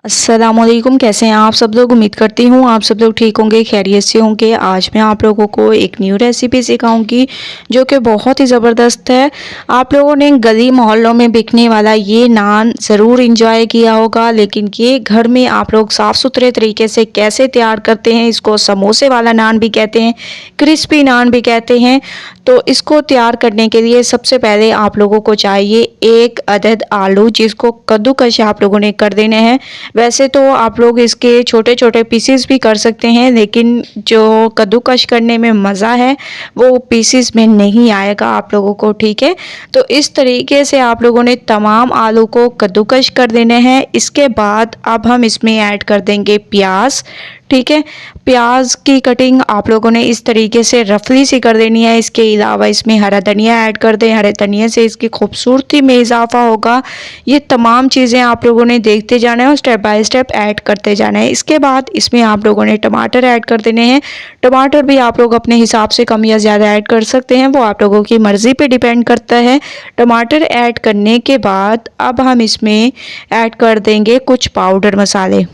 अस्सलामुअलैकुम, कैसे हैं आप सब लोग। उम्मीद करती हूँ आप सब लोग ठीक होंगे, खैरियत से होंगे। आज मैं आप लोगों को एक न्यू रेसिपी सिखाऊंगी जो कि बहुत ही ज़बरदस्त है। आप लोगों ने गली मोहल्लों में बिकने वाला ये नान ज़रूर इंजॉय किया होगा, लेकिन ये घर में आप लोग साफ़ सुथरे तरीके से कैसे तैयार करते हैं, इसको समोसे वाला नान भी कहते हैं, क्रिस्पी नान भी कहते हैं। तो इसको तैयार करने के लिए सबसे पहले आप लोगों को चाहिए एक अदद आलू, जिसको कद्दूकश आप लोगों ने कर देने हैं। वैसे तो आप लोग इसके छोटे छोटे पीसेस भी कर सकते हैं, लेकिन जो कद्दूकश करने में मज़ा है वो पीसेस में नहीं आएगा आप लोगों को, ठीक है। तो इस तरीके से आप लोगों ने तमाम आलू को कद्दूकश कर देने हैं। इसके बाद अब हम इसमें ऐड कर देंगे प्याज, ठीक है। प्याज की कटिंग आप लोगों ने इस तरीके से रफली सी कर देनी है। इसके अलावा इसमें हरा धनिया ऐड कर दें, हरे धनिया से इसकी खूबसूरती में इजाफा होगा। ये तमाम चीज़ें आप लोगों ने देखते जाना है और स्टेप बाय स्टेप ऐड करते जाना है। इसके बाद इसमें आप लोगों ने टमाटर ऐड कर देने हैं। टमाटर भी आप लोग अपने हिसाब से कम या ज़्यादा ऐड कर सकते हैं, वो आप लोगों की मर्ज़ी पे डिपेंड करता है। टमाटर ऐड करने के बाद अब हम इसमें ऐड कर देंगे कुछ पाउडर मसाले,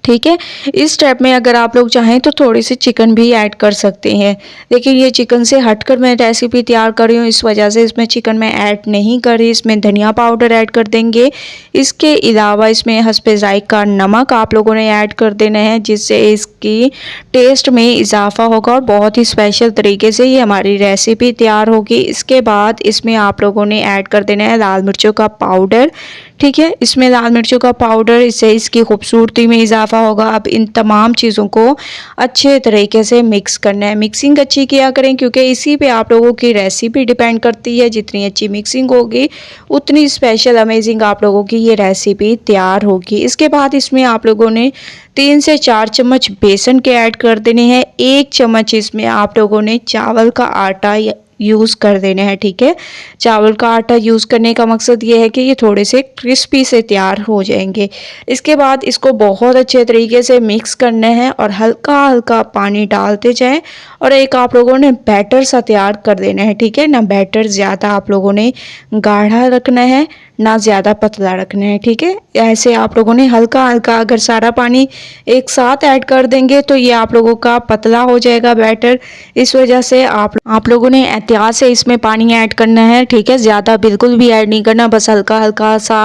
ठीक है। इस स्टेप में अगर आप लोग चाहें तो थोड़ी सी चिकन भी ऐड कर सकते हैं, लेकिन ये चिकन से हटकर मैं रेसिपी तैयार कर रही हूँ, इस वजह से इसमें चिकन मैं ऐड नहीं कर रही। इसमें धनिया पाउडर ऐड कर देंगे। इसके अलावा इसमें हस्बे ज़ायक़ा नमक आप लोगों ने ऐड कर देना है, जिससे इसकी टेस्ट में इजाफा होगा और बहुत ही स्पेशल तरीके से ये हमारी रेसिपी तैयार होगी। इसके बाद इसमें आप लोगों ने ऐड कर देना है लाल मिर्चों का पाउडर, ठीक है। इसमें लाल मिर्चों का पाउडर, इससे इसकी खूबसूरती में इजाफा होगा। अब इन तमाम चीज़ों को अच्छे तरीके से मिक्स करना है। मिक्सिंग अच्छी किया करें, क्योंकि इसी पे आप लोगों की रेसिपी डिपेंड करती है। जितनी अच्छी मिक्सिंग होगी उतनी स्पेशल अमेजिंग आप लोगों की ये रेसिपी तैयार होगी। इसके बाद इसमें आप लोगों ने 3 से 4 चम्मच बेसन के ऐड कर देने हैं। 1 चम्मच इसमें आप लोगों ने चावल का आटा यूज़ कर देने हैं, ठीक है। चावल का आटा यूज़ करने का मकसद ये है कि ये थोड़े से क्रिस्पी से तैयार हो जाएंगे। इसके बाद इसको बहुत अच्छे तरीके से मिक्स करना है और हल्का हल्का पानी डालते जाएं और एक आप लोगों ने बैटर सा तैयार कर देना है, ठीक है ना। बैटर ज़्यादा आप लोगों ने गाढ़ा रखना है, ना ज़्यादा पतला रखना है, ठीक है। ऐसे आप लोगों ने हल्का हल्का, अगर सारा पानी एक साथ ऐड कर देंगे तो ये आप लोगों का पतला हो जाएगा बैटर। इस वजह से आप लोगों ने एहतियात से इसमें पानी ऐड करना है, ठीक है। ज़्यादा बिल्कुल भी ऐड नहीं करना, बस हल्का हल्का सा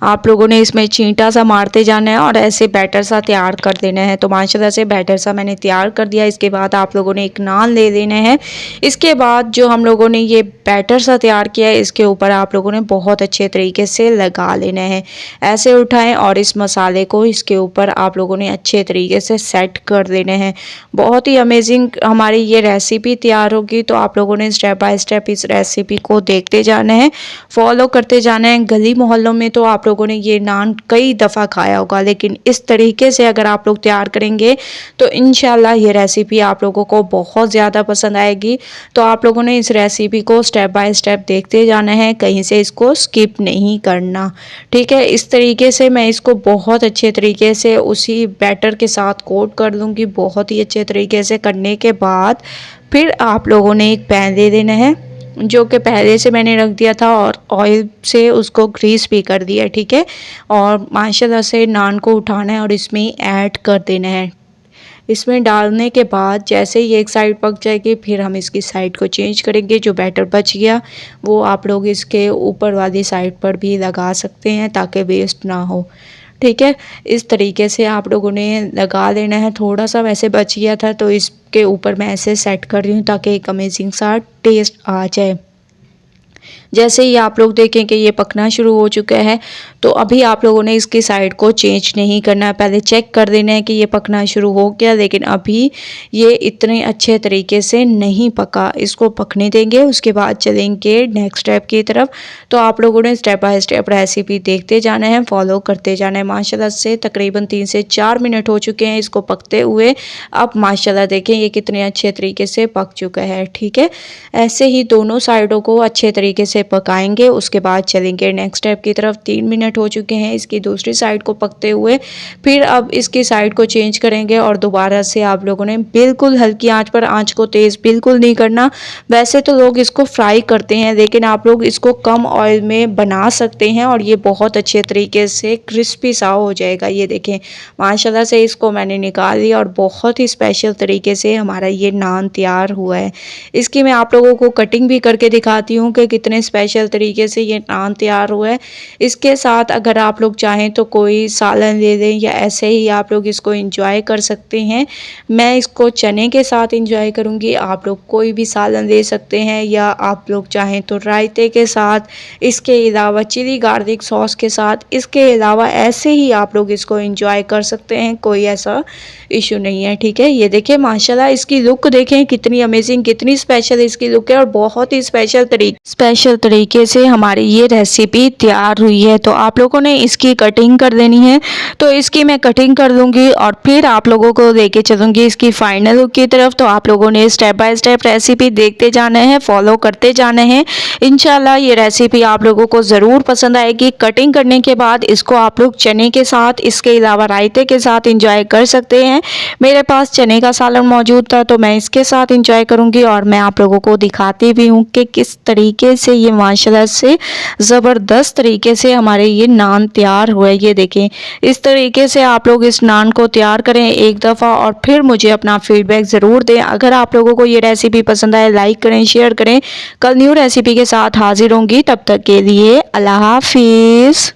आप लोगों ने इसमें छींटा सा मारते जाना है और ऐसे बैटर सा तैयार कर देना है। तो माशाल्लाह से बैटर सा मैंने तैयार कर दिया। इसके बाद आप लोगों ने एक नान ले लेना है। इसके बाद जो हम लोगों ने ये बैटर सा तैयार किया है, इसके ऊपर आप लोगों ने बहुत अच्छे तरीके से लगा लेना है। ऐसे उठाएं और इस मसाले को इसके ऊपर आप लोगों ने अच्छे तरीके से सेट कर देने हैं। बहुत ही अमेजिंग हमारी ये रेसिपी तैयार होगी। तो आप लोगों ने स्टेप बाय स्टेप इस रेसिपी को देखते जाना है, फॉलो करते जाना है। गली मोहल्लों में तो आप लोगों ने ये नान कई दफ़ा खाया होगा, लेकिन इस तरीके से अगर आप लोग तैयार करेंगे तो इंशाल्लाह ये रेसिपी आप लोगों को बहुत ज़्यादा पसंद आएगी। तो आप लोगों ने इस रेसिपी को स्टेप बाय स्टेप देखते जाना है, कहीं से इसको स्किप नहीं करना, ठीक है। इस तरीके से मैं इसको बहुत अच्छे तरीके से उसी बैटर के साथ कोट कर दूंगी। बहुत ही अच्छे तरीके से करने के बाद फिर आप लोगों ने एक पैन दे देना है, जो कि पहले से मैंने रख दिया था, और ऑयल से उसको ग्रीस भी कर दिया, ठीक है। और माशाल्लाह से नान को उठाना है और इसमें ऐड कर देना है। इसमें डालने के बाद जैसे ही एक साइड पक जाएगी, फिर हम इसकी साइड को चेंज करेंगे। जो बैटर बच गया वो आप लोग इसके ऊपर वाली साइड पर भी लगा सकते हैं, ताकि वेस्ट ना हो, ठीक है। इस तरीके से आप लोगों ने लगा लेना है। थोड़ा सा वैसे बच गया था तो इसके ऊपर मैं ऐसे सेट कर रही हूँ ताकि एक अमेजिंग सा टेस्ट आ जाए। जैसे ही आप लोग देखें कि ये पकना शुरू हो चुका है, तो अभी आप लोगों ने इसकी साइड को चेंज नहीं करना है। पहले चेक कर देना है कि ये पकना शुरू हो गया, लेकिन अभी ये इतने अच्छे तरीके से नहीं पका। इसको पकने देंगे, उसके बाद चलेंगे नेक्स्ट स्टेप की तरफ। तो आप लोगों ने स्टेप बाय स्टेप रेसिपी देखते जाना है, फॉलो करते जाना है। माशाल्लाह से तकरीबन 3 से 4 मिनट हो चुके हैं इसको पकते हुए। अब माशाल्लाह देखें ये कितने अच्छे तरीके से पक चुका है, ठीक है। ऐसे ही दोनों साइडों को अच्छे तरीके से से पकाएंगे, उसके बाद चलेंगे नेक्स्ट स्टेप की तरफ। 3 मिनट हो चुके हैं इसकी दूसरी साइड को पकते हुए। फिर अब इसकी साइड को चेंज करेंगे और दोबारा से आप लोगों ने बिल्कुल हल्की आंच पर, आंच को तेज़ बिल्कुल नहीं करना। वैसे तो लोग इसको फ्राई करते हैं, लेकिन आप लोग इसको कम ऑयल में बना सकते हैं और ये बहुत अच्छे तरीके से क्रिस्पी सा हो जाएगा। ये देखें माशाल्लाह से इसको मैंने निकाल लिया और बहुत ही स्पेशल तरीके से हमारा ये नान तैयार हुआ है। इसकी मैं आप लोगों को कटिंग भी करके दिखाती हूँ कि कितने स्पेशल तरीके से ये नान तैयार हुआ है। इसके साथ अगर आप लोग चाहें तो कोई सालन ले लें या ऐसे ही आप लोग इसको एंजॉय कर सकते हैं। मैं इसको चने के साथ एंजॉय करूँगी, आप लोग कोई भी सालन ले सकते हैं या आप लोग चाहें तो रायते के साथ, इसके अलावा चिली गार्लिक सॉस के साथ, इसके अलावा ऐसे ही आप लोग इसको एंजॉय कर सकते हैं, कोई ऐसा इशू नहीं है। ठीक है, ये देखिए माशाल्लाह इसकी लुक देखें कितनी अमेजिंग, कितनी स्पेशल इसकी लुक है और बहुत ही स्पेशल तरीके से हमारी ये रेसिपी तैयार हुई है। तो आप लोगों ने इसकी कटिंग कर देनी है, तो इसकी मैं कटिंग कर दूंगी और फिर आप लोगों को लेके चलूंगी इसकी फाइनल लुक की तरफ। तो आप लोगों ने स्टेप बाय स्टेप रेसिपी देखते जाना है, फॉलो करते जाना है। इंशाल्लाह ये रेसिपी आप लोगों को ज़रूर पसंद आएगी। कटिंग करने के बाद इसको आप लोग चने के साथ, इसके अलावा रायते के साथ इंजॉय कर सकते हैं। मेरे पास चने का सालन मौजूद था तो मैं इसके साथ इंजॉय करूंगी और मैं आप लोगों को दिखाती भी हूँ कि किस तरीके से ये माशाल्लाह से ज़बरदस्त तरीके से हमारे ये नान तैयार हुए। ये देखें इस तरीके से आप लोग इस नान को तैयार करें एक दफ़ा और फिर मुझे अपना फीडबैक ज़रूर दें। अगर आप लोगों को ये रेसिपी पसंद आए लाइक करें, शेयर करें। कल न्यू रेसिपी के साथ हाजिर होंगी, तब तक के लिए अल्लाह हाफिज़।